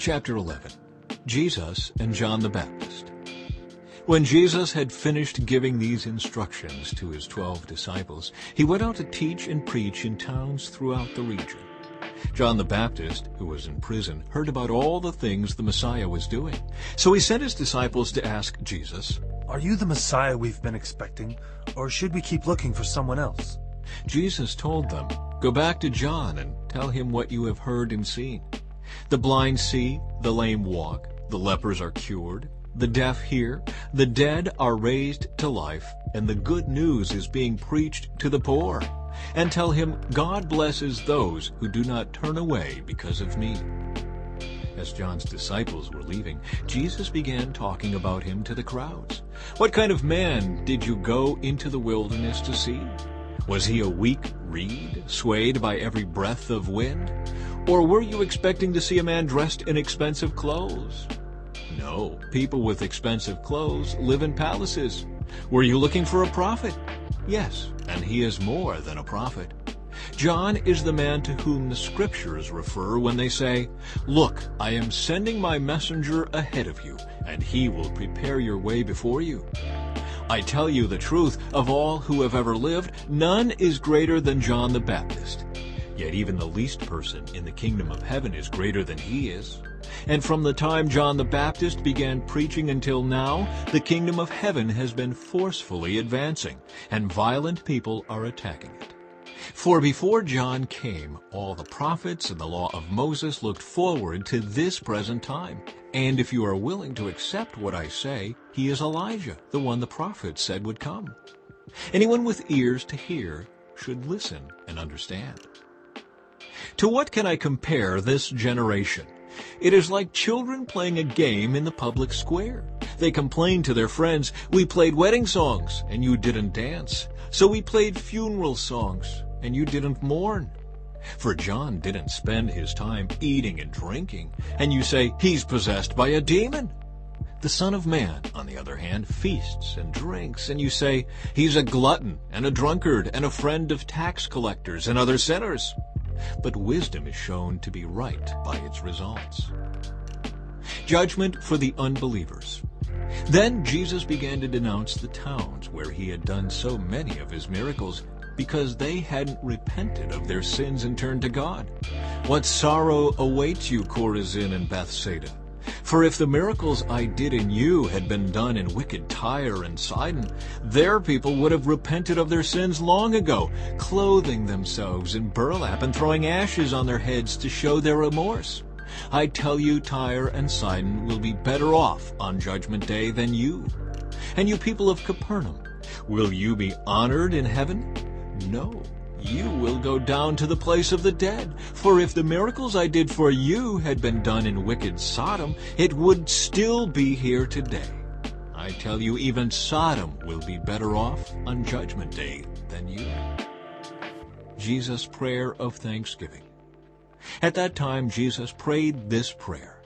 Chapter 11. Jesus and John the Baptist. When Jesus had finished giving these instructions to his 12 disciples, he went out to teach and preach in towns throughout the region. John the Baptist, who was in prison, heard about all the things the Messiah was doing. So he sent his disciples to ask Jesus, "Are you the Messiah we've been expecting, or should we keep looking for someone else?" Jesus told them, "Go back to John and tell him what you have heard and seen. The blind see, the lame walk, the lepers are cured, the deaf hear, the dead are raised to life, and the good news is being preached to the poor. And tell him, God blesses those who do not turn away because of me." As John's disciples were leaving, Jesus began talking about him to the crowds. "What kind of man did you go into the wilderness to see? Was he a weak reed, swayed by every breath of wind? Or were you expecting to see a man dressed in expensive clothes? No, people with expensive clothes live in palaces. Were you looking for a prophet? Yes, and he is more than a prophet. John is the man to whom the Scriptures refer when they say, 'Look, I am sending my messenger ahead of you, and he will prepare your way before you.' I tell you the truth, of all who have ever lived, none is greater than John the Baptist. Yet even the least person in the kingdom of heaven is greater than he is. And from the time John the Baptist began preaching until now, the kingdom of heaven has been forcefully advancing, and violent people are attacking it. For before John came, all the prophets and the law of Moses looked forward to this present time. And if you are willing to accept what I say, he is Elijah, the one the prophets said would come. Anyone with ears to hear should listen and understand. To what can I compare this generation? It is like children playing a game in the public square. They complain to their friends, "We played wedding songs, and you didn't dance. So we played funeral songs, and you didn't mourn." For John didn't spend his time eating and drinking, and you say, "He's possessed by a demon." The Son of Man, on the other hand, feasts and drinks, and you say, "He's a glutton and a drunkard and a friend of tax collectors and other sinners." But wisdom is shown to be right by its results. Judgment for the unbelievers. Then Jesus began to denounce the towns where he had done so many of his miracles, because they hadn't repented of their sins and turned to God. "What sorrow awaits you, Chorazin and Bethsaida? For if the miracles I did in you had been done in wicked Tyre and Sidon, their people would have repented of their sins long ago, clothing themselves in burlap and throwing ashes on their heads to show their remorse. I tell you, Tyre and Sidon will be better off on Judgment Day than you. And you people of Capernaum, will you be honored in heaven? No, you will go down to the place of the dead. For if the miracles I did for you had been done in wicked Sodom, it would still be here today. I tell you, even Sodom will be better off on Judgment Day than you." Jesus' prayer of thanksgiving. At that time Jesus prayed this prayer,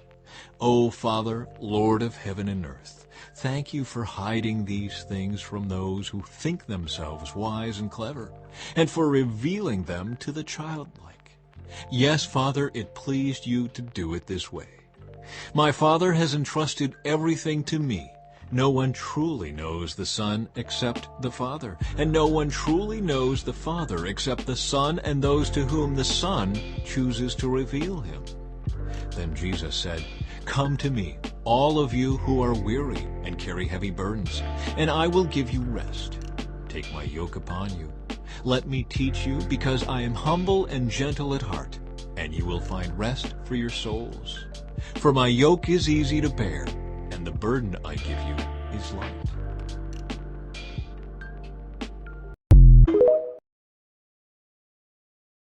"O Father, Lord of heaven and earth, thank you for hiding these things from those who think themselves wise and clever, and for revealing them to the childlike. Yes, Father, it pleased you to do it this way. My Father has entrusted everything to me. No one truly knows the Son except the Father, and no one truly knows the Father except the Son and those to whom the Son chooses to reveal him." Then Jesus said, "Come to me, all of you who are weary and carry heavy burdens, and I will give you rest. Take my yoke upon you. Let me teach you, because I am humble and gentle at heart, and you will find rest for your souls. For my yoke is easy to bear, and the burden I give you is light."